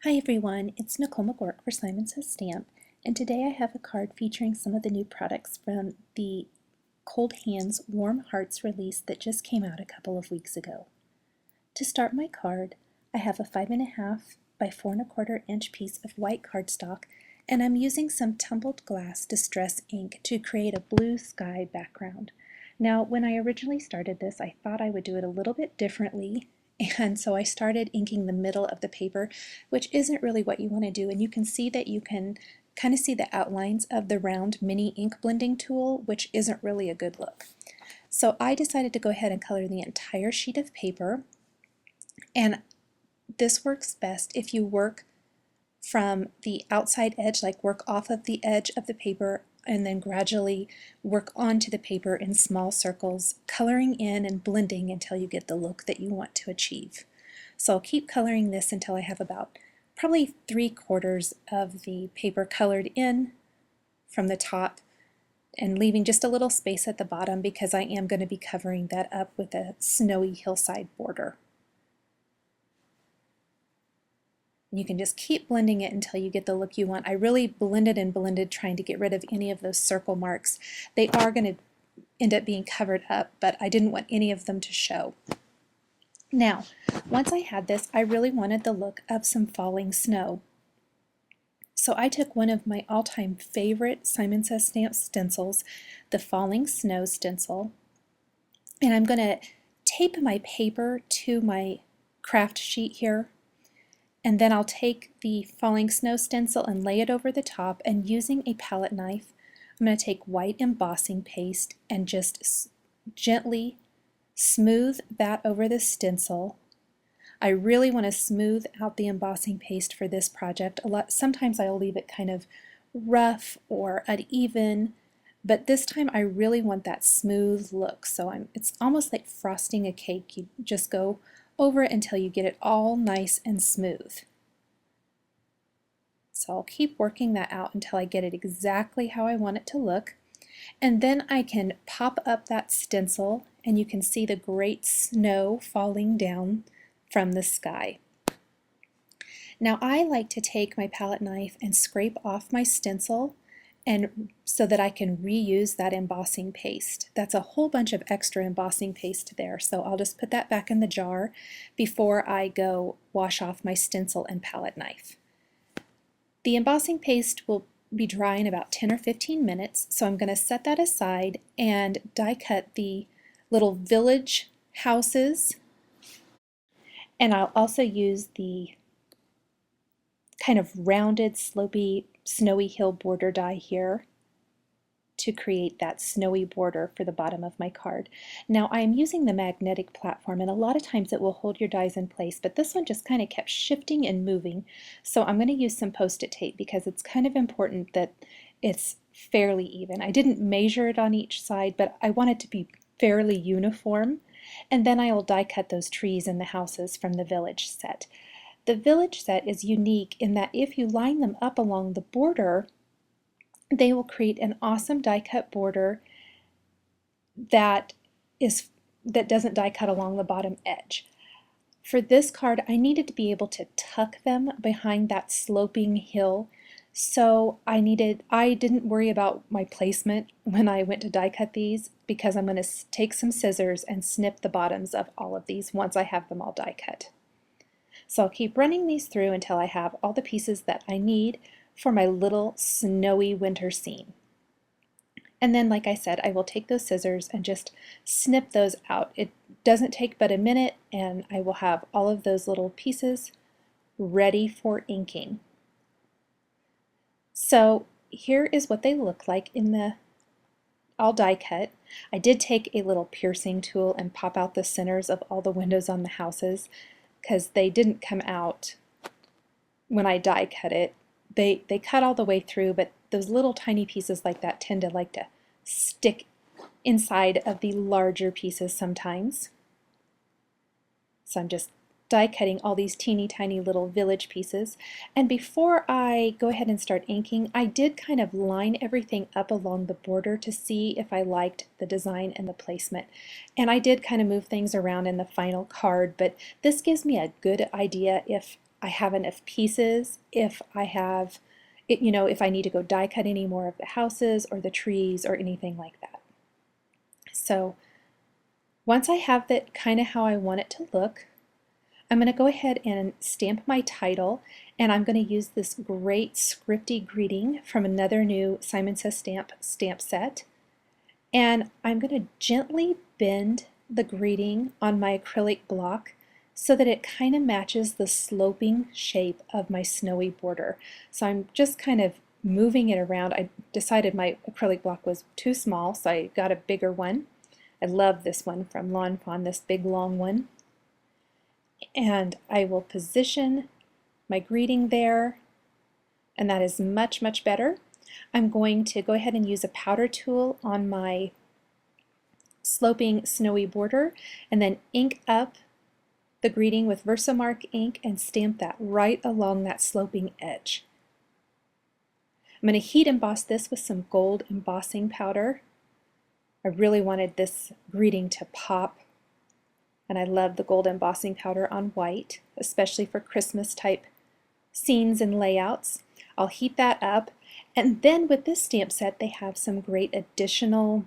Hi everyone, it's Nicole McGurk for Simon Says Stamp, and today I have a card featuring some of the new products from the Cold Hands Warm Hearts release that just came out a couple of weeks ago. To start my card, I have a 5.5 by 4.25 inch piece of white cardstock, and I'm using some tumbled glass distress ink to create a blue sky background. Now, when I originally started this, I thought I would do it a little bit differently, and so I started inking the middle of the paper, which isn't really what you want to do, and you can see that you can kind of see the outlines of the round mini ink blending tool, which isn't really a good look. So I decided to go ahead and color the entire sheet of paper, and this works best if you work from the outside edge, like work off of the edge of the paper and then gradually work onto the paper in small circles, coloring in and blending until you get the look that you want to achieve. So I'll keep coloring this until I have about probably 3/4 of the paper colored in from the top and leaving just a little space at the bottom because I am going to be covering that up with a snowy hillside border. You can just keep blending it until you get the look you want. I really blended and blended trying to get rid of any of those circle marks. They are going to end up being covered up, but I didn't want any of them to show. Now, once I had this, I really wanted the look of some falling snow. So I took one of my all-time favorite Simon Says Stamp stencils, the Falling Snow stencil, and I'm going to tape my paper to my craft sheet here. And then I'll take the Falling Snow stencil and lay it over the top, and using a palette knife, I'm going to take white embossing paste and just gently smooth that over the stencil. I really want to smooth out the embossing paste for this project. Sometimes I'll leave it kind of rough or uneven, but this time I really want that smooth look. So it's almost like frosting a cake. You just go over it until you get it all nice and smooth. So I'll keep working that out until I get it exactly how I want it to look. And then I can pop up that stencil and you can see the great snow falling down from the sky. Now I like to take my palette knife and scrape off my stencil and so that I can reuse that embossing paste. That's a whole bunch of extra embossing paste there, so I'll just put that back in the jar before I go wash off my stencil and palette knife. The embossing paste will be dry in about 10 or 15 minutes, so I'm going to set that aside and die cut the little village houses, and I'll also use the kind of rounded, slopey, snowy hill border die here to create that snowy border for the bottom of my card. Now I'm using the magnetic platform, and a lot of times it will hold your dies in place, but this one just kind of kept shifting and moving. So I'm going to use some Post-it tape because it's kind of important that it's fairly even. I didn't measure it on each side, but I want it to be fairly uniform. And then I will die cut those trees and the houses from the village set. The village set is unique in that if you line them up along the border, they will create an awesome die cut border that doesn't die cut along the bottom edge. For this card, I needed to be able to tuck them behind that sloping hill, so I didn't worry about my placement when I went to die cut these because I'm going to take some scissors and snip the bottoms of all of these once I have them all die cut. So I'll keep running these through until I have all the pieces that I need for my little snowy winter scene. And then, like I said, I will take those scissors and just snip those out. It doesn't take but a minute, and I will have all of those little pieces ready for inking. So here is what they look like in the all die cut. I did take a little piercing tool and pop out the centers of all the windows on the houses because they didn't come out when I die cut it. They cut all the way through, but those little tiny pieces like that tend to like to stick inside of the larger pieces sometimes. So I'm just die cutting all these teeny tiny little village pieces. And before I go ahead and start inking, I did kind of line everything up along the border to see if I liked the design and the placement. And I did kind of move things around in the final card, but this gives me a good idea if I have enough pieces, if I have, if I need to go die cut any more of the houses or the trees or anything like that. So once I have that kind of how I want it to look, I'm going to go ahead and stamp my title, and I'm going to use this great scripty greeting from another new Simon Says Stamp set. And I'm going to gently bend the greeting on my acrylic block so that it kind of matches the sloping shape of my snowy border. So I'm just kind of moving it around. I decided my acrylic block was too small, so I got a bigger one. I love this one from Lawn Fawn, this big long one. And I will position my greeting there, and that is much, much better. I'm going to go ahead and use a powder tool on my sloping snowy border and then ink up the greeting with Versamark ink and stamp that right along that sloping edge. I'm going to heat emboss this with some gold embossing powder. I really wanted this greeting to pop, and I love the gold embossing powder on white, especially for Christmas type scenes and layouts. I'll heat that up, and then with this stamp set they have some great additional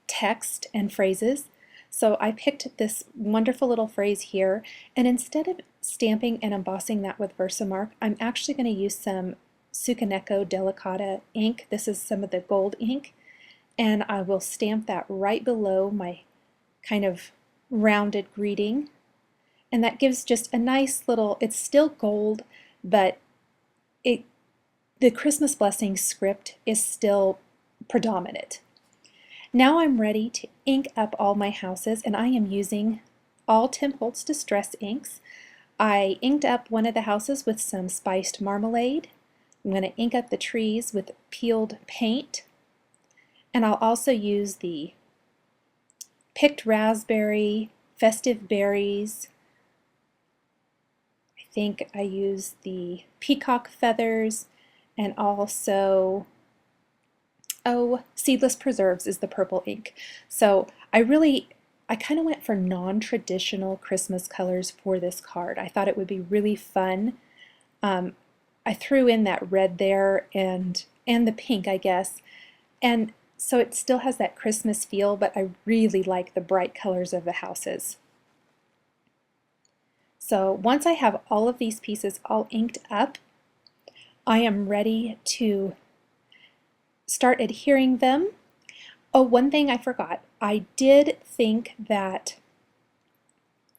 text and phrases. So I picked this wonderful little phrase here, and instead of stamping and embossing that with Versamark, I'm actually going to use some Sukaneko Delicata ink. This is some of the gold ink, and I will stamp that right below my kind of rounded greeting, and that gives just a nice little, it's still gold, but the Christmas blessing script is still predominant. Now I'm ready to ink up all my houses, and I am using all Tim Holtz Distress inks. I inked up one of the houses with some spiced marmalade. I'm going to ink up the trees with peeled paint, and I'll also use the picked raspberry, festive berries. I think I used the peacock feathers, and also, Seedless Preserves is the purple ink. So I kind of went for non-traditional Christmas colors for this card. I thought it would be really fun. I threw in that red there and the pink, I guess, and so it still has that Christmas feel, but I really like the bright colors of the houses. So once I have all of these pieces all inked up, I am ready to start adhering them. Oh, one thing I forgot. I did think that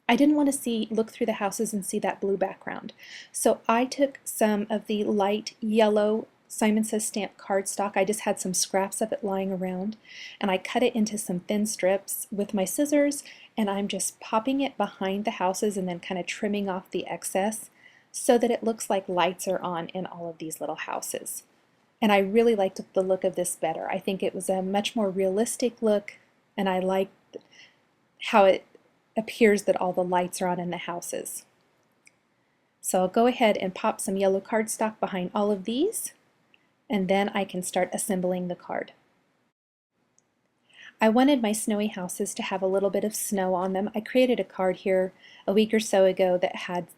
I didn't want to look through the houses and see that blue background. So I took some of the light yellow Simon Says Stamp cardstock. I just had some scraps of it lying around, and I cut it into some thin strips with my scissors, and I'm just popping it behind the houses and then kind of trimming off the excess so that it looks like lights are on in all of these little houses. And I really liked the look of this better. I think it was a much more realistic look, and I liked how it appears that all the lights are on in the houses. So I'll go ahead and pop some yellow cardstock behind all of these, and then I can start assembling the card. I wanted my snowy houses to have a little bit of snow on them. I created a card here a week or so ago that had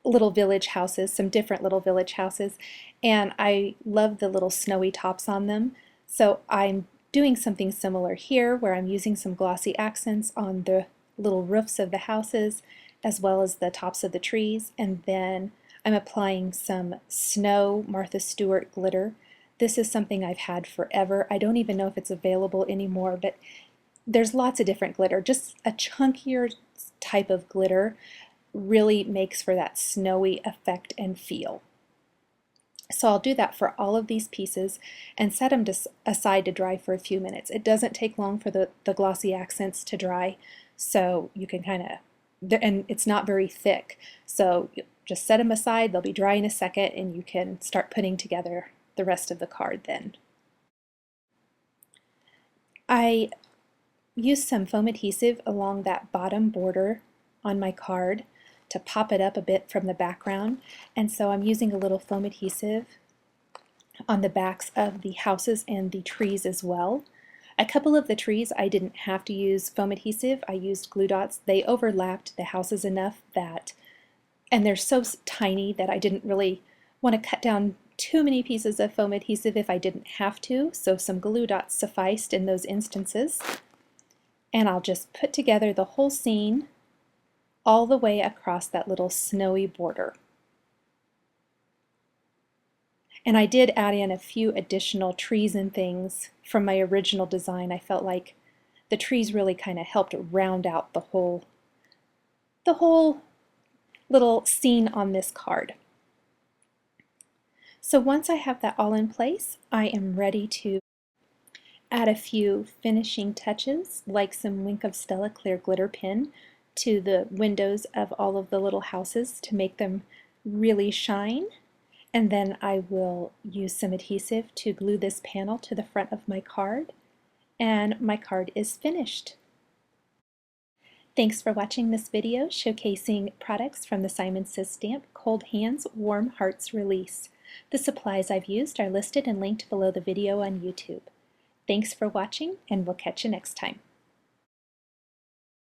little village houses, some different little village houses, and I love the little snowy tops on them. So I'm doing something similar here where I'm using some glossy accents on the little roofs of the houses as well as the tops of the trees, and then I'm applying some snow Martha Stewart glitter. This is something I've had forever. I don't even know if it's available anymore, but there's lots of different glitter. Just a chunkier type of glitter really makes for that snowy effect and feel. So I'll do that for all of these pieces and set them aside to dry for a few minutes. It doesn't take long for the glossy accents to dry, so you can kind of, and it's not very thick, so just set them aside. They'll be dry in a second, and you can start putting together the rest of the card then. I used some foam adhesive along that bottom border on my card to pop it up a bit from the background, and so I'm using a little foam adhesive on the backs of the houses and the trees as well. A couple of the trees I didn't have to use foam adhesive. I used glue dots. They overlapped the houses enough that and they're so tiny that I didn't really want to cut down too many pieces of foam adhesive if I didn't have to, so some glue dots sufficed in those instances. And I'll just put together the whole scene all the way across that little snowy border. And I did add in a few additional trees and things from my original design. I felt like the trees really kind of helped round out the whole little scene on this card. So once I have that all in place, I am ready to add a few finishing touches, like some Wink of Stella clear glitter pin to the windows of all of the little houses to make them really shine. And then I will use some adhesive to glue this panel to the front of my card, and my card is finished. Thanks for watching this video showcasing products from the Simon Says Stamp Cold Hands Warm Hearts release. The supplies I've used are listed and linked below the video on YouTube. Thanks for watching, and we'll catch you next time.